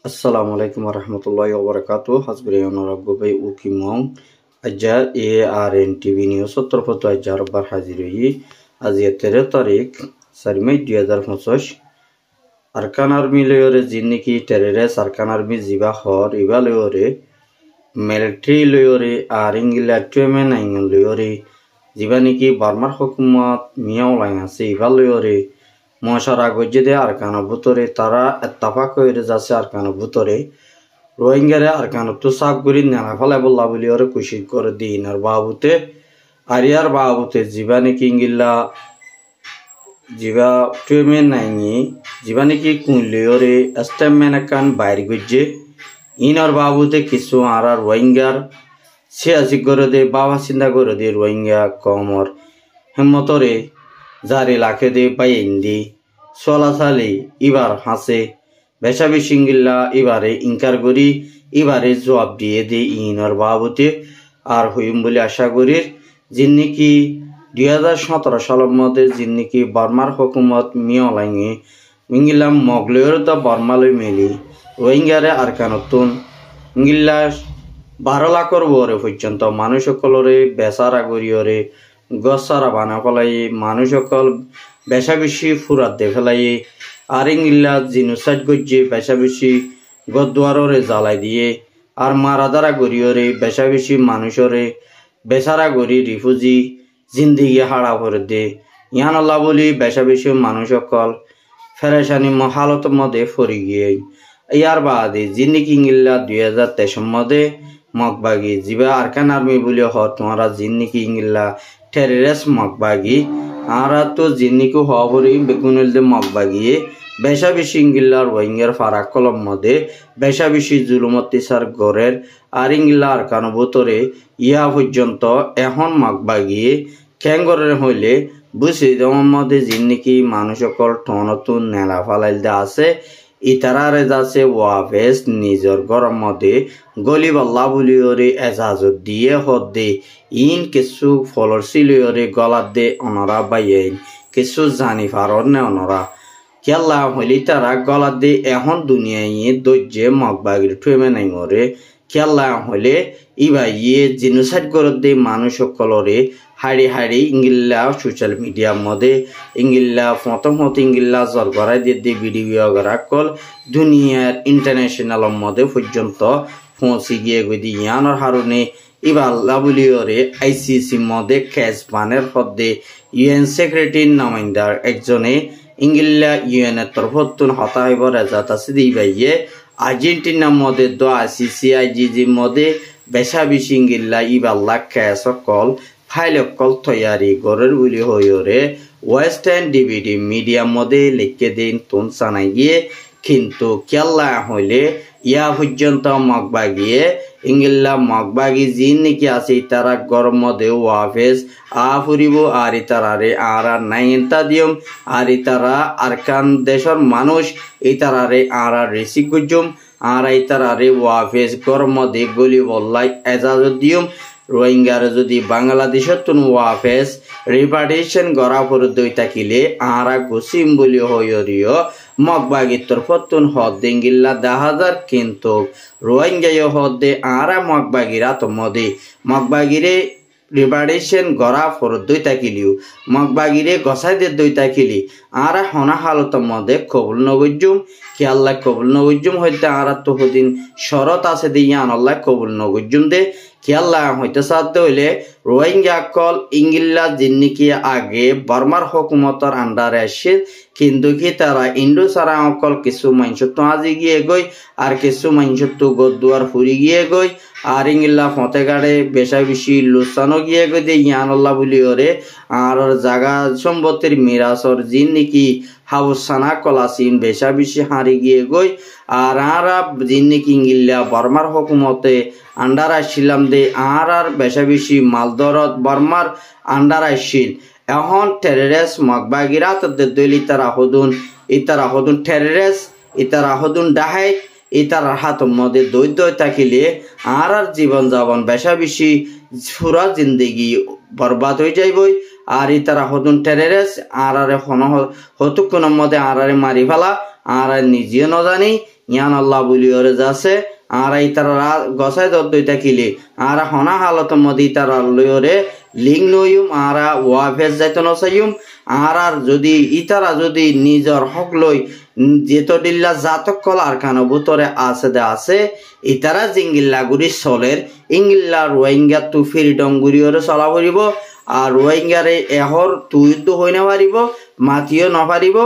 Assalamu alaikum warahmatullahi wabarakatuh. Hasbiri rabbi ukimong ajar ARN TV News Uttar Pradesh ajar bar hazir huyi. Az 13 तारीख सरमई 2025 अरकान army लेयोरे जिन्नकी terrorist अरकान army जिबा हर इबा लेयोरे military लेयोरे आरिंगिला ट्वेमे नाइंगन लेयोरे जिबानिकी बर्मार हुकूमत मियाव लाइंगासे इबा लेयोरे মশারা গজ্জেদে আরকানো ভিতরে তারা ইত্তেফাক করে যাচ্ছে আরকানো ভিতরে রোহিঙ্গারে আরকানো তো সাফ করি নেনা ফলে বললা বলি ওরে খুশি করে দিন আর বাবুতে আরিয়ার বাবুতে জীবানে কিংগিল্লা জীবা টুমেন নাইনি জীবানে কি কুনলে ওরে স্টেমমেন কান বাইরে গজ্জে ইনর বাবুতে কিছু আর রোহিঙ্গার সে আসি করে দে বাবা চিন্তা করে দে রোহিঙ্গা কমর হিম্মতরে জারি লাখে দে পাইন্দি চলাচালি ইবার হাসে বেশাবি সিঙ্গিল্লা ইবারে ইনকার করি ইবারে জবাব দিয়ে দে ইনর বাবুতে আর হইম বলে আশা করি যিন্নিকি 2017 সালের মধ্যে যিন্নিকি বর্মার হুকুমত মিয়লাইঙে মিঙ্গিলাম মগলের দা বর্মালই মেলি রোহিঙ্গারে আর কানতুন মিঙ্গিল্লা 12 লাখর বরে পর্যন্ত মানুষ সকলরে বেচারা করিয়রে গসারা বানা ফেলাই মানুষ সকল বেশা বেশি ফুরাত দে ফেলাই আর ইংলা জিনোসাইড গজ্জে বেশা বেশি গদুয়ারে জ্বালাই দিয়ে আর মারাদারা গরিয়রে বেশা বেশি মানুষরে বেচারা গরি রিফিউজি জিন্দিগি হারা করে দে ইয়ান আল্লাহ বলি বেশা বেশি মানুষ সকল ফেরেশানি হালত মধ্যে ফরি গিয়ে ইয়ার বাদে জিন্দিগি ইংলা 2023 মধ্যে মগবাগি জিবা আরকান আর্মি বলে হ তোমারা জিন্দিগি ইংলা টেররিস্ট মগবাগি আর তো জিন্নিকু হবরি বেগুনুল দে মগবাগিয়ে বেশা বেশি ইংলা রোহিঙ্গার ফারাক কলম মধ্যে বেশা বেশি জুলুমতিসার গরের আর ইংলা আরকান ভিতরে ইয়া পর্যন্ত এখন মগবাগিয়ে খ্যাঙ্গরের হইলে বুঝি তোমার মধ্যে জিন্নিকি মানুষ সকল টনতুন নেলা ফালাইল দে আছে ইতারারে যাচ্ছে ওয়াফেস নিজর গরম মধ্যে গলি বাল্লা বলিওরে এজাজত দিয়ে হদ দে ইন কিছু ফলর সিলিওরে গলাত দে অনরা বাইন কিছু জানি ফারর নে অনরা কেলা হইলি তারা গলাত দে এখন দুনিয়ায় দজ্জে মগবাগির ঠুমে নাই মরে কেলা হইলে ইবাইয়ে জিনোসাইড করে দে মানুষ সকলরে হাড়ি হাড়ি ইংলিলা সোশ্যাল মিডিয়ার মধ্যে ইংলিলা প্রথম ইংলিলা জরগরাই দিয়ে ভিডিও কল দুনিয়ার ইন্টারন্যাশনাল মধ্যে পর্যন্ত পৌঁছে গিয়ে গদি ইয়ানোর হারণে ইবার লাবুলিওরে আইসিসি মধ্যে ক্যাশ বানের পদে ইউএন সেক্রেটারির নামাইন্দার একজনে ইংলিলা ইউএনের তরফতুন হতাইব রেজাত আছে দিবাইয়ে আর্জেন্টিনার মধ্যে দো আইসিসি আইজিজির মধ্যে বেশা বেশি ইংলিলা ইবাল্লা ক্যাশ কল ফাইল কল তৈয়ারি গরের বলি হইরে ওয়েস্টার্ন ডিভিডি মিডিয়ার মধ্যে লিখে দিন তুন জানাই গিয়ে কিন্তু কেল্লা হইলে ইয়া পর্যন্ত মগবাগিয়ে ইংলিলা মগবাগি জিন নাকি আছে তারা গরম মধ্যে ওয়াফেস ফুরিব আর ইতারারে আর নাইনতা দিয়ম আর ইতারা আরকান দেশের মানুষ ইতারারে আর রিসিভ করজুম আর ইতারারে ওয়াফেস গরম মধ্যে গলি বললাই এজাজত দিয়ম রোহিঙ্গার যদি বাংলাদেশের তুন ওয়াফেস রিপার্টিশন গড়া পর দই থাকিলে আরা গুসিম বলি হইরিও মগবাগির তরফতুন হদ দেঙ্গিল্লা 10,000 কিন্তু রোহিঙ্গায় হদ দে আরা মগবাগিরা তোমাদে মগবাগিরে রিপার্টিশন গড়া পর দই থাকিলিও মগবাগিরে গসাই দে দই থাকিলি আরা হনা হালত মধ্যে কবুল নগজুম কি আল্লাহ কবুল নগজুম হইতে আরা তো হদিন শরত আছে দিয়ান আল্লাহ কবুল নগজুম দে কি আল্লাহ হইতে সাধ্য হইলে রোহিঙ্গা কল ইংলিলা জিন্নিকি আগে বর্মার হুকুমতর আন্ডারে আসে কিন্তু কি তারা ইন্ডো সারা অকল কিছু মানুষ তো আজি গিয়ে গই আর কিছু মানুষ তো গদুয়ার ফুরি গিয়ে গই আর ইংলিলা ফতেগাড়ে বেশা বেশি লুসানো গিয়ে গই দে ইয়ানল্লাহ বলি ওরে আর জাগা সম্পত্তির মিরাসর জিন্নিকি হাউসানা কলাসিন বেশা বেশি হারি গিয়ে গই আর আরা জিন্নিকি ইংলিলা বর্মার হুকুমতে আন্ডার আসছিলাম দে আর বেশা বেশি মালদরত বর্মার আন্ডার আসছিল এখন টেররিস্ট মগবাগিরা তাদের দলি ইতারা হদুন টেররিস্ট ইতারা হদুন ডাহাই ইতার হাত মধ্যে দৈদ্য থাকিলে আর জীবন যাপন বেশা বেশি পুরা জিন্দগি বরবাদ হয়ে যাইবই আর ইতারা হদুন টেরেরেস আরারে হন হতুকুনের মধ্যে আরারে মারি ফেলা আর নিজে ন জানি ইয়ান আল্লাহ বলি ওরে যাচ্ছে আর ইতারা গসায় দইতা কিলি আর হনা হালতের মধ্যে ইতারা লইরে লিং নইম আর ওয়াফেস যাইতে নসাইম আর যদি ইতারা যদি নিজের হক লই যেত ডিল্লা জাতক কলার কানো ভিতরে আছে ইতারা জিঙ্গিল্লা গুড়ি চলের ইঙ্গিল্লা রোহিঙ্গা তু ফ্রিডম গুড়ি ওরে চলা ফুরিব আর রোহিঙ্গারে এহর তুইদ্দ হই না পারিব মাতিও ন পারিব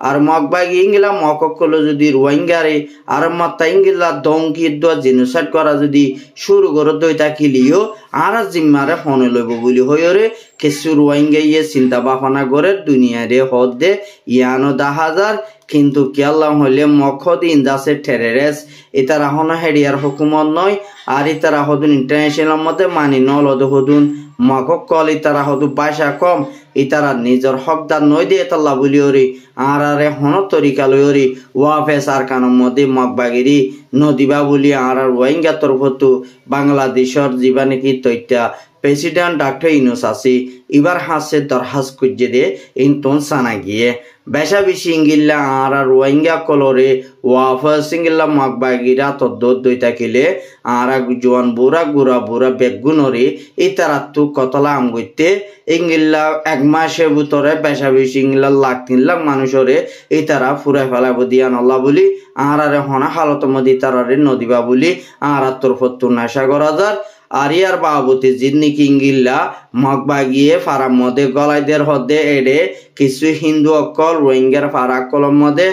আর মগবাগি ইংলা মককল যদি রোহিঙ্গারে আর মাত্তা ইংলা দংকি জেনোসাইড করা যদি শুরু করে দইতা কিলিও আর জিম্মারে ফোনে লইব বলি হইরে কিছু রোহিঙ্গা ইয়ে চিন্তা ভাবনা করে দুনিয়ারে হদ দে ইয়ানো 10,000 কিন্তু কেল্লাম হইলে মখ দিন যাচ্ছে টেরেরেস ইতারা হন হেডিয়ার হুকুমত নয় আর ইতারা হদুন ইন্টারন্যাশনাল মধ্যে মানি নলদ হদুন মকক কল ইতারা হদু পয়সা কম ইতারা নিজের হকদার নয় দিয়ে তাল্লা বলিওরি আর আরে হন তরিকা লইরি ওয়াফেস আর কানের মধ্যে মগবাগিরি নদিবা বলি আর রোহিঙ্গা তরফতো বাংলাদেশের জীবা নাকি তৈত্যা প্রেসিডেন্ট ডক্টর ইউনূস আসি এবার হাসে দরহাস কুজে দে ইনতন সানা গিয়ে বেশা বেশি ইঙ্গিল্লা আর রোহিঙ্গা কলরে ওয়াফেস ইঙ্গিল্লা মগবাগিরা তদ্দত দইতা কিলে আর জোয়ান বুড়া গুড়া বেগুনরে ইতারাত্তু কতলা আম গইতে ইঙ্গিল্লা 1 মাসের ভিতরে বেশা বেশি ইঙ্গিল্লা 1-3 লাখ মানুষরে ইতারা ফুরাই ফেলাব দিয়ান আল্লাহ বলি আর হনা হালত মধ্যে ইতারারে নদিবা বলি আর তরফত্তু নেশা করা যার আর ইয়ার বাবুতে জিন্নিকি ইঙ্গিল্লা মগবাগিয়ে ফারার মধ্যে গলাইদের হদে এডে কিছু হিন্দু অকল রোহিঙ্গার ফারাকলর মধ্যে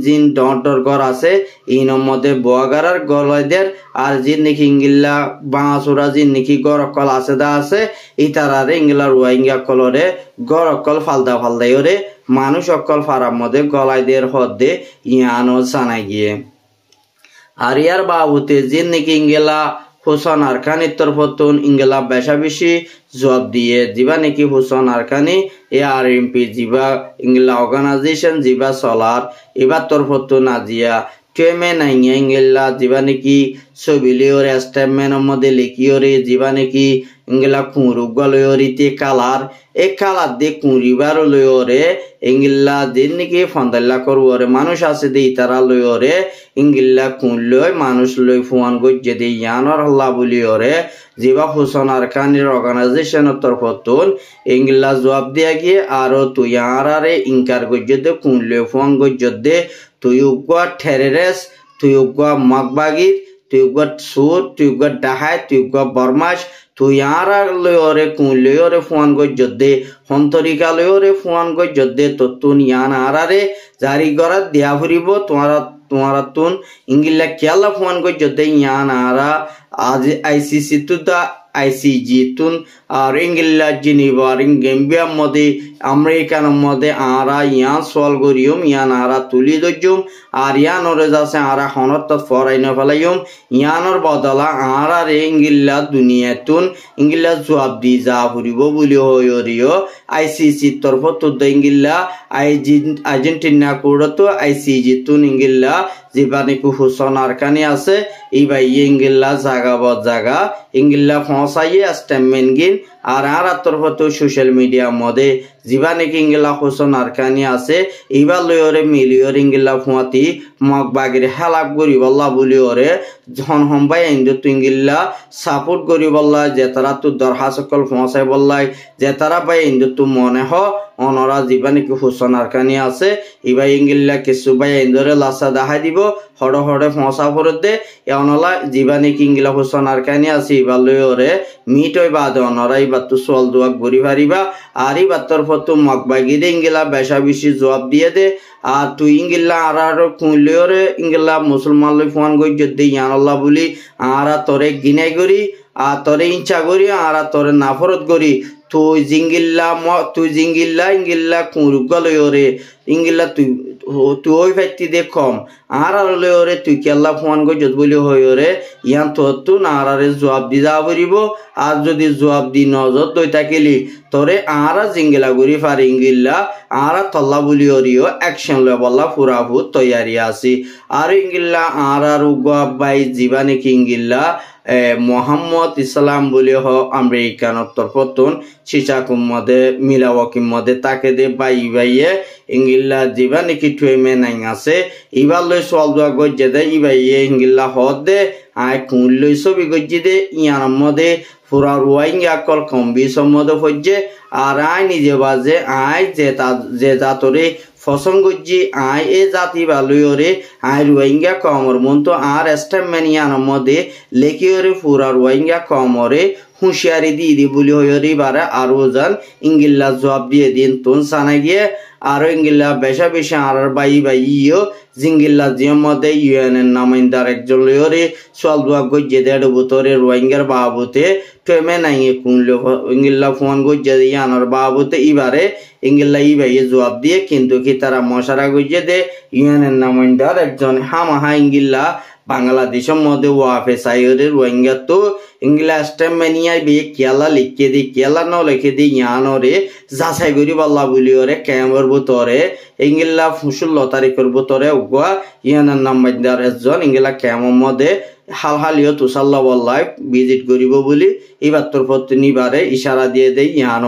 জিন ডর ঘর আছে ইনর মধ্যে বোয়াগারার গলাইদের আর জিন্নিকি ইঙ্গিল্লা বাঁচুরা জিন্নিকি গড় অকল আছে ইতারারে ইঙ্গিলা রোহিঙ্গা কলরে গড় অকল ফালদা ওরে মানুষ অকল ফারার মধ্যে গলাইদের হদে ইয়ানো জানাই গিয়ে আর ইয়ার বাবুতে জিন্নিকি ইঙ্গিলা হুসন আরকানি তরফতুন ইংলা বেশা বেশি জবাব দিয়ে জিবা নাকি হুসন আরকানি ARMP জিবা ইংলা অর্গানাইজেশন জিবা সলার এবার তরফতুন নাজিয়া টেমে নাইয়া ইংলা জিবা নাকি সবিলিওর স্টেটমেন্টের মধ্যে লিখিওরে জিবা নাকি ইংলা কুঁরু গলয়রিতে কালার এ কালার দিয়ে কুঁরিবার লয়রে ইংলা দিন নাকি ফন্দাল্লা করবরে মানুষ আছে দে তারা লয়রে ইংলা কুঁ লয় মানুষ লয় ফুয়ান গজ্জে দে ইয়ানর আল্লাহ বলিওরে জিবা হুসন আরকানির অর্গানাইজেশনের তরফতুন ইংলা জবাব দিয়া গিয়ে আরো তুই আরে ইনকার গজ্জে দে কুঁ লয় ফুয়ান গজ্জে দে তুই উগা টেরেরেস তুই উগা মগবাগির তুই উগা সুর তুই উগা ডাহাই তুই উগা বরমাস তুই আর লয়রে কুঁ লয়রে ফুয়ান গজ্জে হন্তরিকা লয়রে ফুয়ান গজ্জে তো তুন ইয়ান আরে জারি করা দিয়া ফুরিব তোমারা তুন ইংলিলা কেলা ফুয়ান গজ্জে ইয়ান আরা আজ ICC তুদা ICG তুন আর ইংলিলা জিনিবা আর গেম্বিয়ার মধ্যে আমেরিকার মধ্যে আরা ইয়ান সল করিয়ম ইয়ান আরা তুলি দজ্জুম আর ইয়ান ওরে যাচ্ছে আরা হনত ফরাইন ফেলাইম ইয়ানর বদলা আরা রে ইংলিলা দুনিয়াতুন ইংলিলা জবাব দি যা ফুরিব বলি হইরিও ICC তরফ তো ইংলিলা আর্জেন্টিনা কোড়তো ICG তুন ইংলিলা জিবানিকু হুসন আরকানি আছে ইবাই ইংলিলা জাগা ইংলিলা ফসাইয়ে স্টেটমেন্ট গিন আর তরফতো সোশ্যাল মিডিয়া মধ্যে জিবানিকি ইংলা হুসন আরকানি আছে ইবা লয়রে মিলিয়র ইংলা ফুয়াতি মগবাগির হেলাপ করি বল্লা বলিওরে জন হম্বাই ইন্দু তুঙ্গিল্লা সাপোর্ট করি বল্লা যে তারা তু দরহাসকল ফসাই বল্লাই যে তারা বাই ইন্দু তু মনে হ অনরা জিবানিকি হুসন আরকানি আছে ইবা ইংলিলা কিছু বাই ইন্দুরে লাসা দেখাই দিব হড়ে ফসা ফরত দে অনলা জিবানিকি ইংলা হুসন আরকানি আছে ইবা লয়রে মিট হই বাদ অনরা ইবা তু সোয়াল দুয়া গরি পারিবা আর ইবা তরফতো মগবাগিরে ইংলা বেশা বেশি জবাব দিয়ে দে আর তুই ইংলা আর কুঁলেরে ইংলা মুসলমান লই ফোন গই যদি ইয়ানল্লাহ বলি আর তোরে গিনাই করি আর তোরে ইচ্ছা করি আর তোরে নাফরত করি তুই জিঙ্গিল্লা ইংলা কুঁরুগলয়রে ইংলা তুই ওই ব্যক্তি দে কম আর লয়রে তুই কেল্লা ফোন গই যত বলি হইরে ইয়ান তো না আরে জবাব দি যা বরিব আর যদি জবাব দি নজর দই তাকিলি তোরে আর জিঙ্গিলা গুরি ফারি ইংলা আর তল্লা বলি হরিও অ্যাকশন লয় বল্লা পুরাভূত তৈয়ারি আছি আর ইংলা আর উগা বাই জীবানে কি ইংলা মোহাম্মদ ইসলাম বলে হ আমেরিকান তরফতন চিচাকুম মধ্যে মিলাওয়াকিম মধ্যে তাকে দে বাইয়ে ইংলিলা জিবা নাকি টুয়েমে নাই আছে ইবার লই সোয়াল দোয়া গজ্জে দে ইবাইয়ে ইংলিলা হদ দে আয় কুল লই ছবি গজ্জে দে ইয়ার মধ্যে পুরা রোয়াইঙ্গা কল কম্বিসর মধ্যে হজ্জে আর আয় নিজে বাজে আয় যে জাতরে ফসং গজ্জি আয় এ জাতি বালুয়রে আয় রোহিঙ্গা কমর মন্ত আর এস্টামেন ইয়ার মধ্যে লেখিয়রে পুরা রোহিঙ্গা কমরে হুঁশিয়ারি দিয়ে বলি হইরে বারে আরো যান ইংলিলা জবাব দিয়ে দিন তুন সানা গিয়ে আরো ইংলিলা বেশা বেশা আর বাইও জিঙ্গিল্লা জিয়ার মধ্যে ইউএনের নামাইন্দার একজন লইরে সোয়াল দোয়া গজ্জে দেড় বুতরে রোহিঙ্গার বাবুতে টুয়েমে নাই কুনলো ইংলিলা ফোন গজ্জে দিয়ে আনার বাবুতে ইবারে ইংলিলা ইবাইয়ে জবাব দিয়ে কিন্তু কি তারা মশারা গজ্জে দে ইউএনের নামাইন্দার একজন হামাহা ইংলিলা বাংলাদেশের মধ্যে ওয়াফে সাইরে রোহিঙ্গা তো ইংলিশ স্টেমেনিয়া বে কেলা লিখে দি কেলা ন লিখে দি ইয়ানরে যাচাই করি বাল্লা বলি ওরে ক্যামের ভিতরে ইংলিলা 16 তারিখের ভিতরে উগা ইয়ানের নামাইন্দার একজন ইংলিলা ক্যামের মধ্যে হালহালিও তুসাল্লা বল্লাই ভিজিট করিব বলি এবার তোর প্রতি নিবারে ইশারা দিয়ে দেই ইয়ান